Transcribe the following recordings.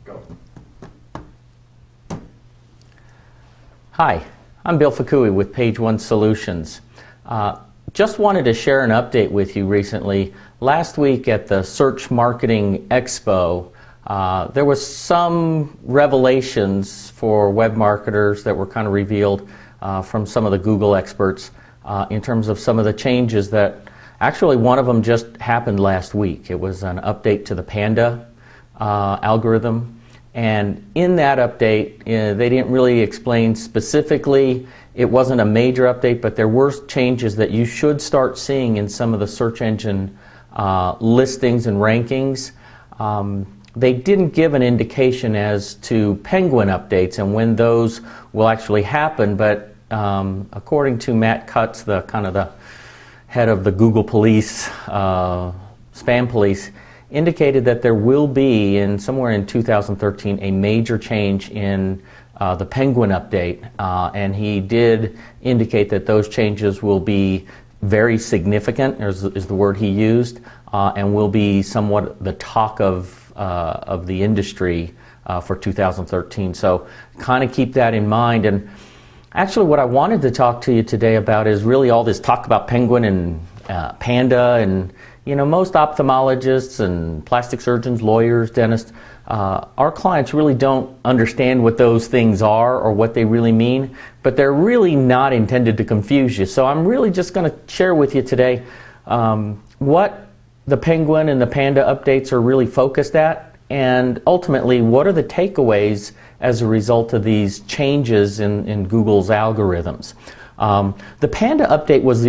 Go. Hi, I'm Bill Fukui with Page One Solutions. Just wanted to share an update with you recently. Last week at the Search Marketing Expo, there was some revelations for web marketers that were kind of revealed from some of the Google experts in terms of some of the changes that actually one of them just happened last week. It was an update to the Panda algorithm. And in that update, they didn't really explain specifically. It wasn't a major update, but there were changes that you should start seeing in some of the search engine listings and rankings. They didn't give an indication as to Penguin updates and when those will actually happen, but according to Matt Cutts, the head of the Google police, spam police, indicated that there will be, somewhere in 2013, a major change in the Penguin update, and he did indicate that those changes will be very significant, is the word he used, and will be somewhat the talk of the industry for 2013. So kind of keep that in mind. And actually what I wanted to talk to you today about is really all this talk about Penguin and Panda, and most ophthalmologists and plastic surgeons, lawyers, dentists, our clients really don't understand what those things are or what they really mean, but they're really not intended to confuse you. So I'm really just going to share with you today what the Penguin and the Panda updates are really focused at, and ultimately what are the takeaways as a result of these changes in Google's algorithms. The Panda update was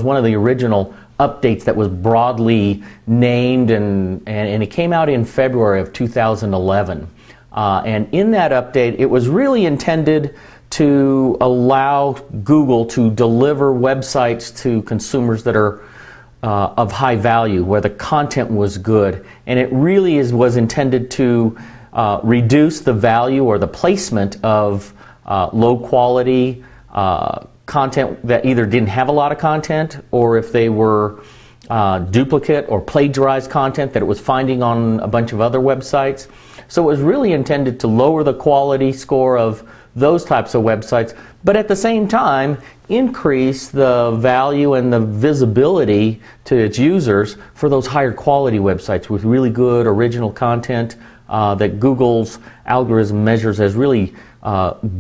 one of the original updates that was broadly named, and it came out in February of 2011. And in that update, it was really intended to allow Google to deliver websites to consumers that are of high value, where the content was good. And it really was intended to reduce the value or the placement of low quality content that either didn't have a lot of content, or if they were duplicate or plagiarized content that it was finding on a bunch of other websites. So it was really intended to lower the quality score of those types of websites, but at the same time increase the value and the visibility to its users for those higher quality websites with really good original content that Google's algorithm measures as really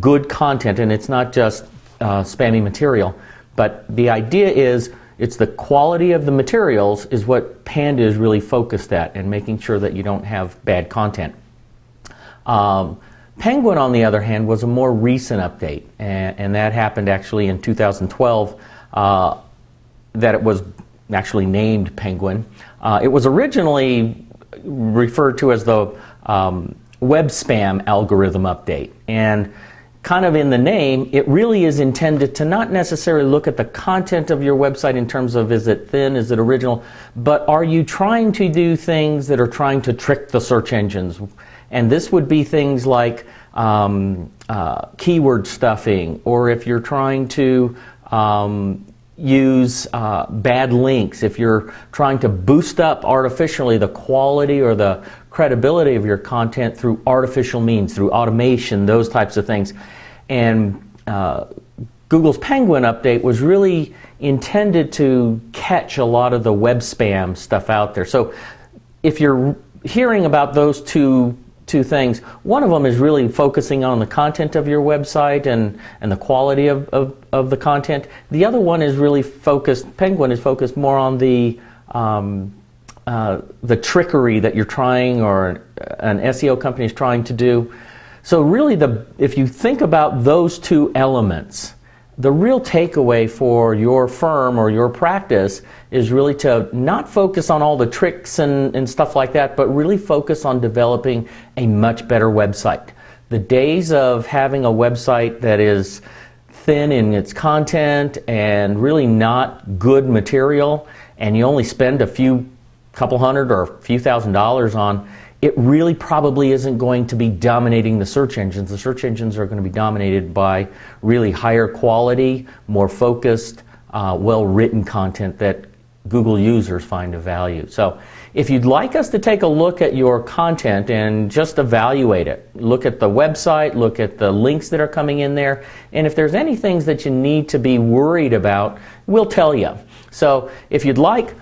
good content, and it's not just spammy material. But the idea is it's the quality of the materials is what Panda is really focused at, and making sure that you don't have bad content. Penguin, on the other hand, was a more recent update, and that happened actually in 2012, that it was actually named Penguin. It was originally referred to as the web spam algorithm update, and kind of in the name, it really is intended to not necessarily look at the content of your website in terms of is it thin, is it original, but are you trying to do things that are trying to trick the search engines? And this would be things like keyword stuffing, or if you're trying to use bad links, if you're trying to boost up artificially the quality or the credibility of your content through artificial means, through automation, those types of things. And Google's Penguin update was really intended to catch a lot of the web spam stuff out there. So if you're hearing about those two things, one of them is really focusing on the content of your website and the quality of the content. The other one is really focused, Penguin is focused more on the trickery that you're trying, or an SEO company is trying to do. So really, if you think about those two elements, the real takeaway for your firm or your practice is really to not focus on all the tricks and stuff like that, but really focus on developing a much better website. The days of having a website that is thin in its content and really not good material, and you only spend couple hundred or a few $1,000s on, it really probably isn't going to be dominating the search engines. The search engines are going to be dominated by really higher quality, more focused, well-written content that Google users find of value. So If you'd like us to take a look at your content and just evaluate it, look at the website, look at the links that are coming in there, and if there's any things that you need to be worried about, we'll tell you. So if you'd like,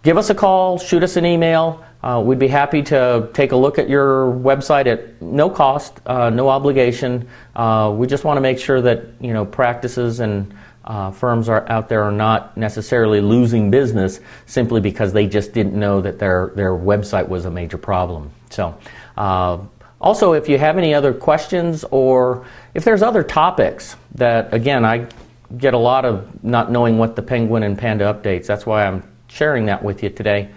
give us a call, shoot us an email. We'd be happy to take a look at your website at no cost, no obligation. We just want to make sure that practices and firms are out there are not necessarily losing business simply because they just didn't know that their website was a major problem. So also, if you have any other questions, or if there's other topics that, again, I get a lot of not knowing what the Penguin and Panda Updates, that's why I'm sharing that with you today.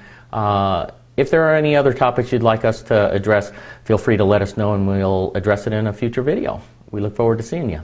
If there are any other topics you'd like us to address, feel free to let us know and we'll address it in a future video. We look forward to seeing you.